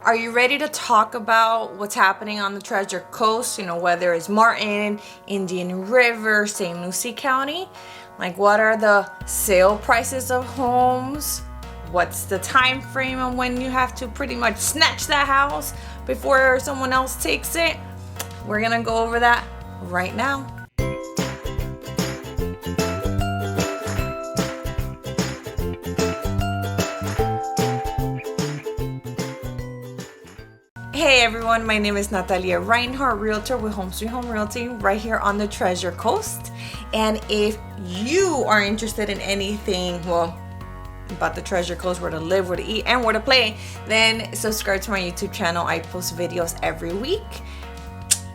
Are you ready to talk about what's happening on the Treasure Coast? You know, whether it's Martin, Indian River, St. Lucie County. Like, what are the sale prices of homes? What's the time frame on when you have to pretty much snatch that house before someone else takes it? We're gonna go over that right now. Hey everyone, my name is Natalia Reinhardt, realtor with Home Sweet Home Realty right here on the Treasure Coast. And if you are interested in anything, well, about the Treasure Coast, where to live, where to eat, and where to play, then subscribe to my YouTube channel. I post videos every week.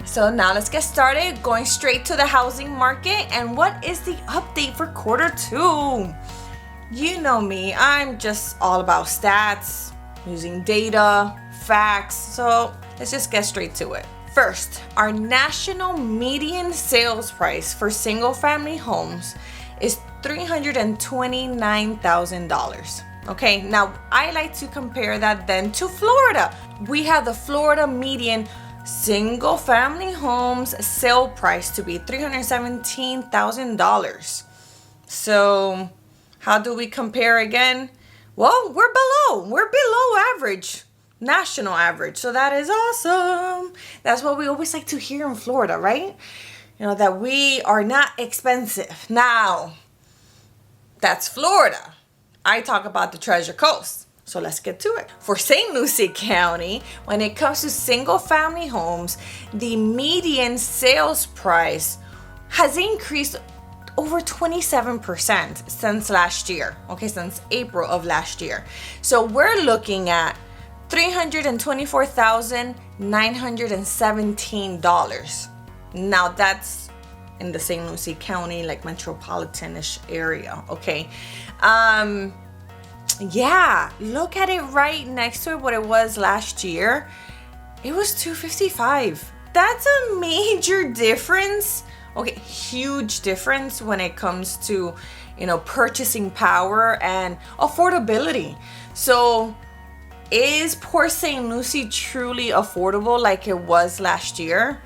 So now let's get started, going straight to the housing market. And what is the update for Q2? You know me, I'm just all about stats, using data, facts. So let's just get straight to it. First, our national median sales price for single family homes is $329,000. Okay, now I like to compare that then to Florida. We have the Florida median single family homes sale price to be $317,000. So how do we compare again? Well, we're below average, national average. So that is awesome. That's what we always like to hear in Florida, right? You know, that we are not expensive. Now, that's Florida. I talk about the Treasure Coast. So let's get to it. For St. Lucie County, when it comes to single family homes, the median sales price has increased over 27% since last year. Okay, since April of last year. So we're looking at $324,917. Now that's in the St. Lucie County, like metropolitan-ish area, okay? Yeah, look at it right next to what it was last year. It was $255. That's a major difference. Okay, huge difference when it comes to, you know, purchasing power and affordability. So is Port St. Lucie truly affordable like it was last year?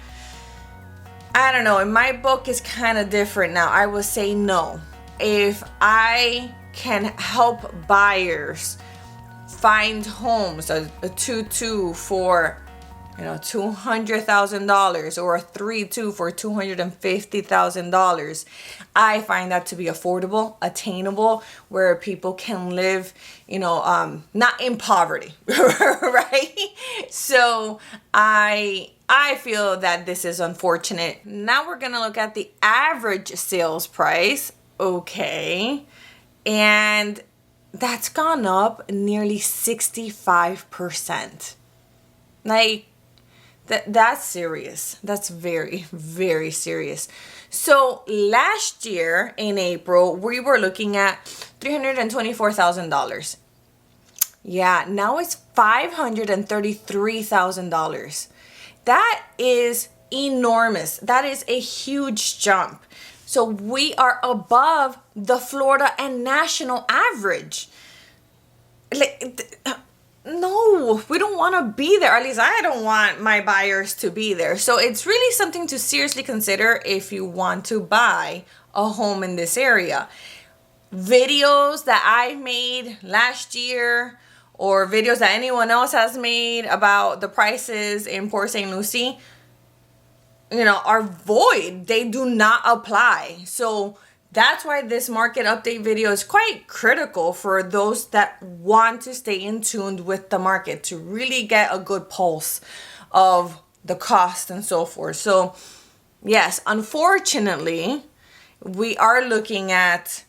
I don't know. In my book, it's kind of different now. I would say no. If I can help buyers find homes, a 2-2 for, you know, $200,000 or a 3-2 for $250,000, I find that to be affordable, attainable, where people can live, you know, not in poverty, right? So I feel that this is unfortunate. Now we're gonna look at the average sales price, okay, and that's gone up nearly 65%. Like, that's serious. That's very, very serious. So last year in April, we were looking at $324,000. Yeah, now it's $533,000. That is enormous. That is a huge jump. So we are above the Florida and national average. No, we don't want to be there. At least I don't want my buyers to be there. So it's really something to seriously consider if you want to buy a home in this area. Videos that I made last year, or videos that anyone else has made about the prices in Port St. Lucie, you know, are void. They do not apply. So that's why this market update video is quite critical for those that want to stay in tune with the market, to really get a good pulse of the cost and so forth. So yes, unfortunately, we are looking at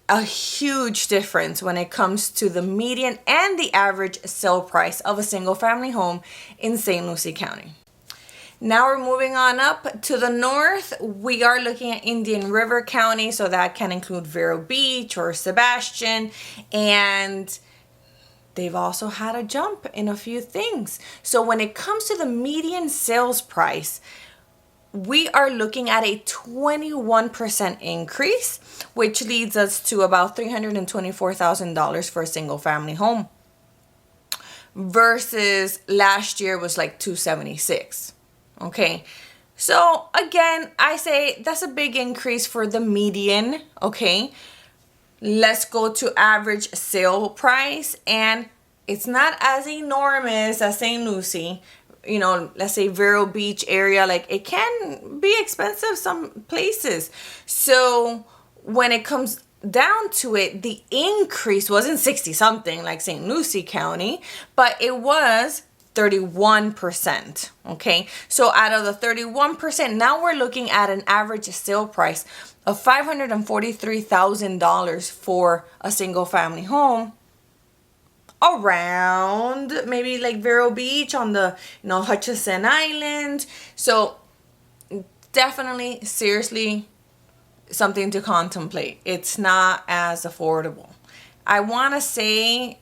a huge difference when it comes to the median and the average sale price of a single family home in St. Lucie County. Now we're moving on up to the north. We are looking at Indian River County, so that can include Vero Beach or Sebastian, and they've also had a jump in a few things. So when it comes to the median sales price, we are looking at a 21% increase, which leads us to about $324,000 for a single family home. versus last year was like 276. Okay. So again, I say that's a big increase for the median. Okay. Let's go to average sale price, and it's not as enormous as St. Lucie. You know, let's say Vero Beach area, like it can be expensive some places. So when it comes down to it, the increase wasn't 60 something like St. Lucie County, but it was 31%. Okay, so out of the 31%, now we're looking at an average sale price of $543,000 for a single family home around maybe like Vero Beach on the, you know, Hutchinson Island. So definitely, seriously, something to contemplate. It's not as affordable. I want to say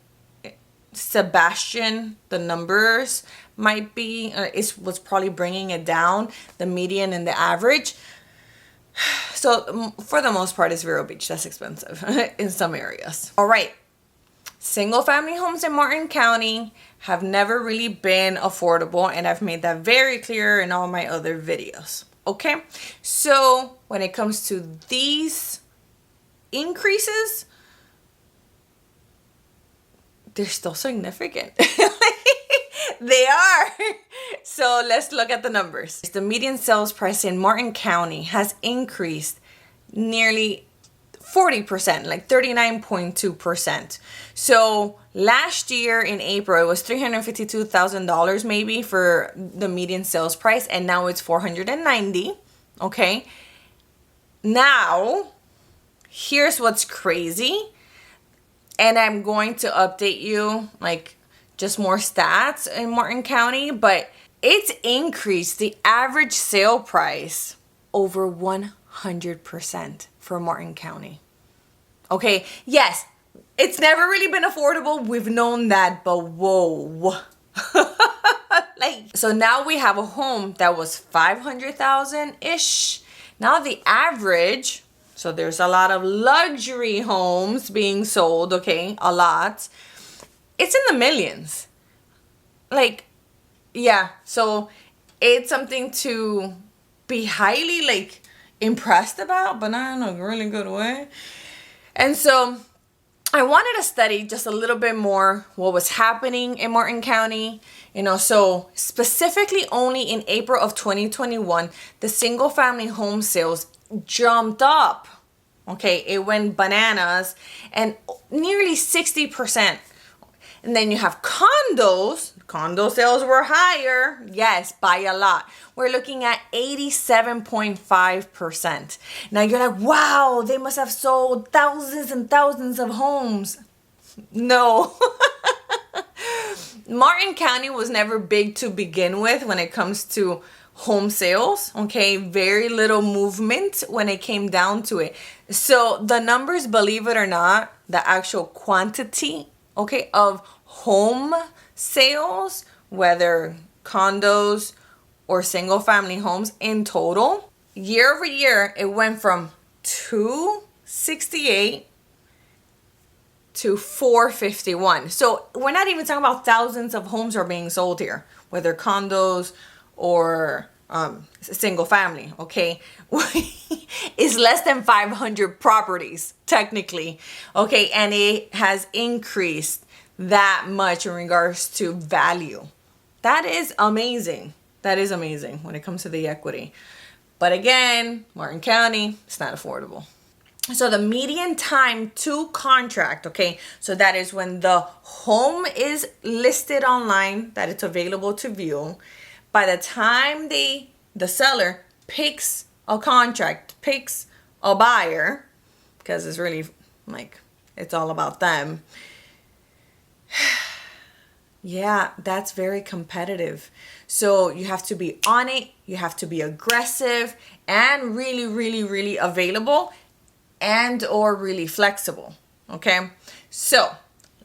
Sebastian, the numbers might be is what's probably bringing it down, the median and the average. So for the most part, it's Vero Beach that's expensive in some areas. All right. Single family homes in Martin County have never really been affordable, and I've made that very clear in all my other videos. Okay, so when it comes to these increases, they're still significant. They are. So let's look at the numbers. The median sales price in Martin County has increased nearly 40%, like 39.2%. So last year in April, it was $352,000 maybe for the median sales price, and now it's $490,000. Okay. Now, here's what's crazy, and I'm going to update you like just more stats in Martin County, but it's increased the average sale price over 100% for Martin County. Okay, yes, it's never really been affordable. We've known that, but whoa. Like, so now we have a home that was 500,000-ish. Now the average, so there's a lot of luxury homes being sold, okay, a lot. It's in the millions. Like, yeah, so it's something to be highly like impressed about, but not in a really good way. And so I wanted to study just a little bit more what was happening in Martin County. You know, so specifically only in April of 2021, the single family home sales jumped up. Okay, it went bananas, and nearly 60%. And then you have condos. Condo sales were higher. Yes, by a lot. We're looking at 87.5%. Now you're like, wow, they must have sold thousands and thousands of homes. No. Martin County was never big to begin with when it comes to home sales. Okay, very little movement when it came down to it. So the numbers, believe it or not, the actual quantity, okay, of home sales, whether condos or single family homes in total, year over year, it went from 268 to 451. So we're not even talking about thousands of homes are being sold here, whether condos or single family, okay? It's less than 500 properties, technically, okay? And it has increased that much in regards to value. That is amazing. That is amazing when it comes to the equity. But again, Martin County, it's not affordable. So the median time to contract, okay, so that is when the home is listed online, that it's available to view. By the time the seller picks a contract, picks a buyer, because it's really like, it's all about them. Yeah, that's very competitive. So you have to be on it, you have to be aggressive and really, really, really available and or really flexible. Okay, so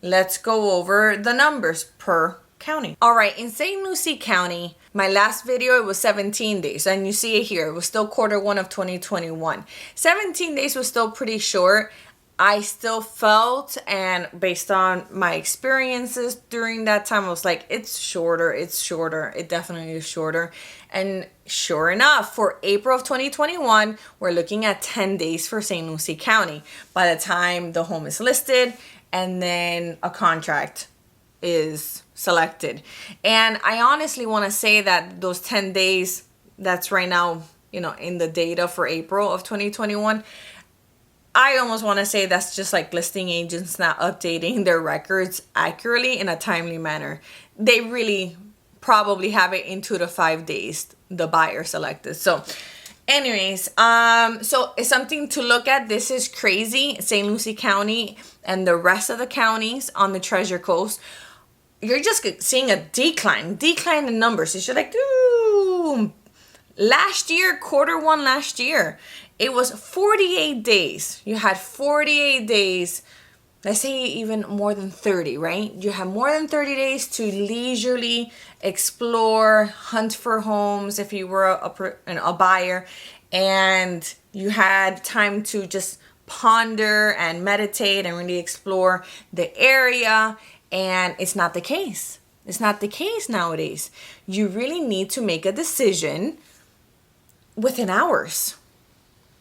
let's go over the numbers per county. All right, in St. Lucie County, my last video, it was 17 days, and you see it here. It was still Q1 of 2021. 17 days was still pretty short. I still felt, and based on my experiences during that time, I was like, it's shorter, it definitely is shorter. And sure enough, for April of 2021, we're looking at 10 days for St. Lucie County by the time the home is listed and then a contract is selected. And I honestly want to say that those 10 days, that's right now, in the data for April of 2021, I almost want to say that's just like listing agents not updating their records accurately in a timely manner. They really probably have it in 2 to 5 days, the buyer selected. So anyways, so it's something to look at. This is crazy. St. Lucie County and the rest of the counties on the Treasure Coast, you're just seeing a decline in numbers. It's just like, ooh. Last year, Q1 last year, it was 48 days. You had 48 days, let's say even more than 30, right? You have more than 30 days to leisurely explore, hunt for homes if you were a buyer, and you had time to just ponder and meditate and really explore the area. And it's not the case. It's not the case nowadays. You really need to make a decision within hours.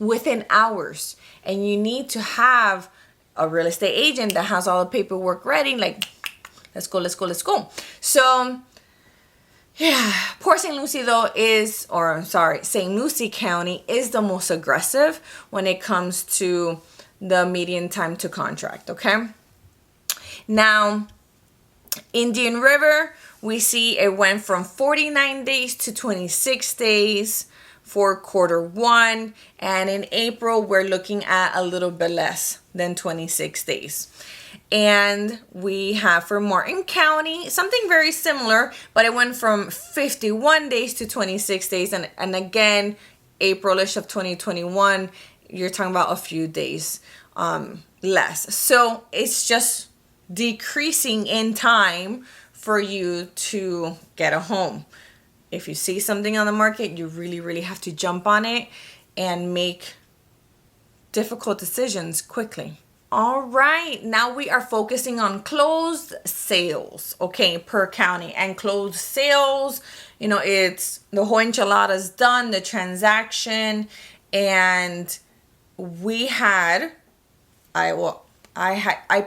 And you need to have a real estate agent that has all the paperwork ready. Like, let's go. So yeah, poor St. Lucie though St. Lucie County is the most aggressive when it comes to the median time to contract. Okay. Now, Indian River, we see it went from 49 days to 26 days for Q1, and in April we're looking at a little bit less than 26 days. And we have for Martin County something very similar, but it went from 51 days to 26 days, and again, Aprilish of 2021, you're talking about a few days less. So it's just decreasing in time for you to get a home. If you see something on the market, you really, really have to jump on it and make difficult decisions quickly. All right, now we are focusing on closed sales, okay, per county. And closed sales, it's the whole enchilada's done, the transaction, and we had, I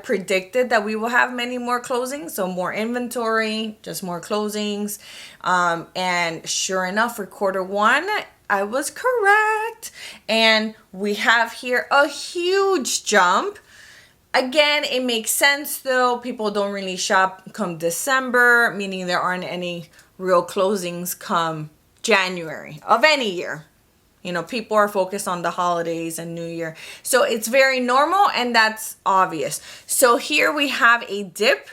predicted that we will have many more closings, so more inventory, just more closings. And sure enough, for Q1, I was correct. And we have here a huge jump. Again, it makes sense though. People don't really shop come December, meaning there aren't any real closings come January of any year. People are focused on the holidays and New Year. So it's very normal, and that's obvious. So here we have a dip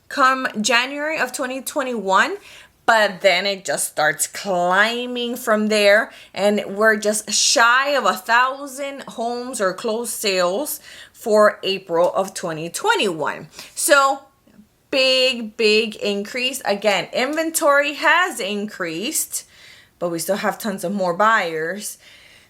come January of 2021, but then it just starts climbing from there, and we're just shy of 1,000 homes or closed sales for April of 2021. So big increase. Again, inventory has increased, but we still have tons of more buyers.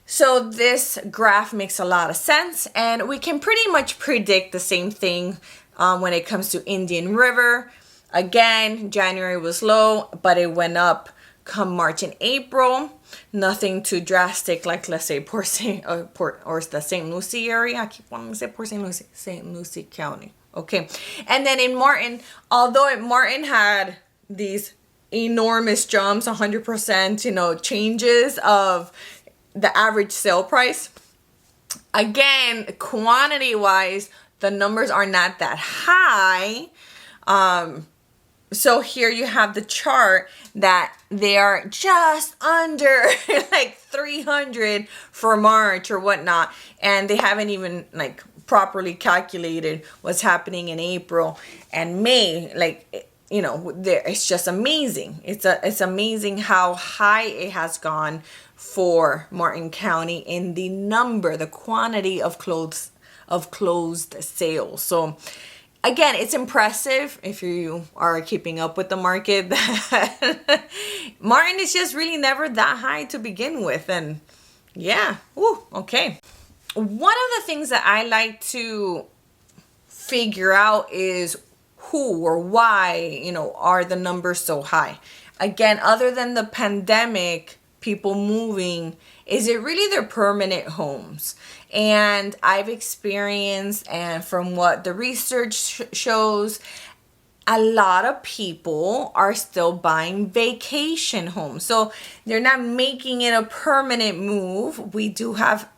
So this graph makes a lot of sense, and we can pretty much predict the same thing when it comes to Indian River. Again, January was low, but it went up come March and April. Nothing too drastic, like let's say or the St. Lucie area. I keep wanting to say Port St. Lucie County. Okay, and then in Martin, although Martin had these enormous jumps, 100%, changes of the average sale price. Again, quantity wise, the numbers are not that high. So here you have the chart that they are just under like 300 for March or whatnot. And they haven't even properly calculated what's happening in April and May. It's just amazing. It's amazing how high it has gone for Martin County in the quantity of closed sales. So again, it's impressive if you are keeping up with the market. Martin is just really never that high to begin with. And yeah, okay. one of the things that I like to figure out is who or why, are the numbers so high? Again, other than the pandemic, people moving, is it really their permanent homes? And I've experienced, and from what the research shows, a lot of people are still buying vacation homes. So they're not making it a permanent move. We do have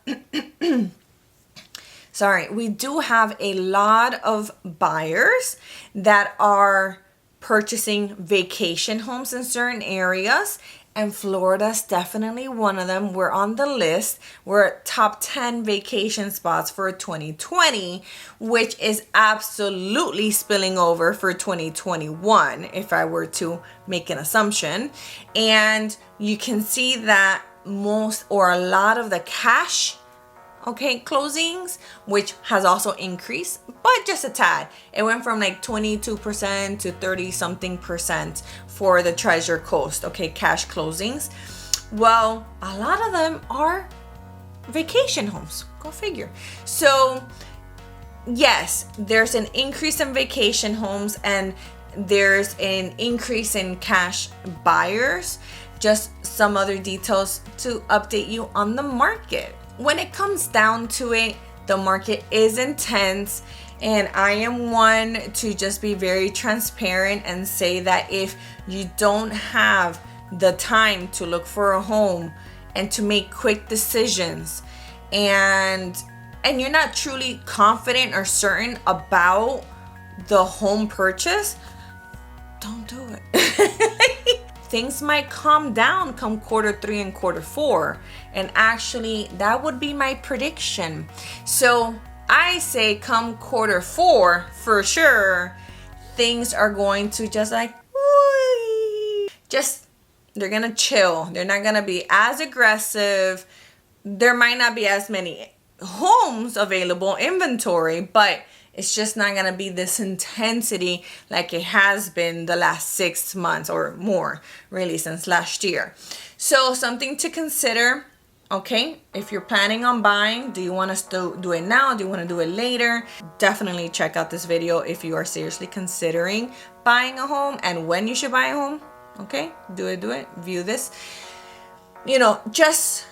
we do have a lot of buyers that are purchasing vacation homes in certain areas, and Florida's definitely one of them. We're on the list. We're at top 10 vacation spots for 2020, which is absolutely spilling over for 2021, if I were to make an assumption. And you can see that most or a lot of the cash closings, which has also increased, but just a tad. It went from like 22% to 30 something percent for the Treasure Coast, cash closings. Well, a lot of them are vacation homes. Go figure. So yes, there's an increase in vacation homes and there's an increase in cash buyers. Just some other details to update you on the market. When it comes down to it, the market is intense, and I am one to just be very transparent and say that if you don't have the time to look for a home and to make quick decisions, and you're not truly confident or certain about the home purchase, don't do it. Things might calm down come Q3 and Q4. And actually, that would be my prediction. So I say come Q4, for sure, things are going to just like, they're going to chill. They're not going to be as aggressive. There might not be as many homes available, inventory, but it's just not going to be this intensity like it has been the last 6 months or more, really, since last year. So something to consider, if you're planning on buying, do you want to still do it now? Do you want to do it later? Definitely check out this video if you are seriously considering buying a home and when you should buy a home. Do it. View this. Just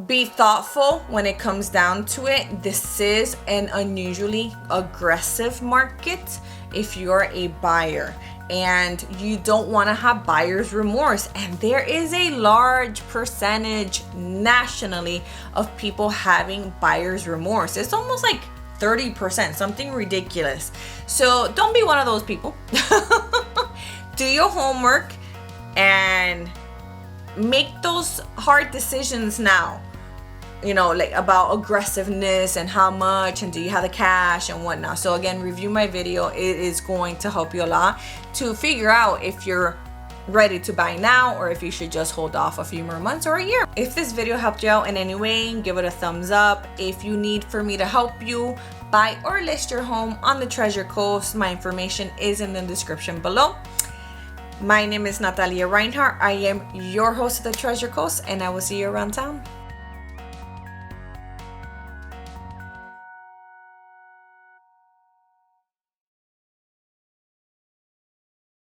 be thoughtful when it comes down to it. This is an unusually aggressive market if you're a buyer and you don't want to have buyer's remorse. And there is a large percentage nationally of people having buyer's remorse. It's almost like 30%, something ridiculous. So don't be one of those people. Do your homework and make those hard decisions now, like about aggressiveness and how much and do you have the cash and whatnot. So again, review my video. It is going to help you a lot to figure out if you're ready to buy now or if you should just hold off a few more months or a year. If this video helped you out in any way, give it a thumbs up. If you need for me to help you buy or list your home on the Treasure Coast, my information is in the description below. My name is Natalia Reinhardt. I am your host of the Treasure Coast, and I will see you around town.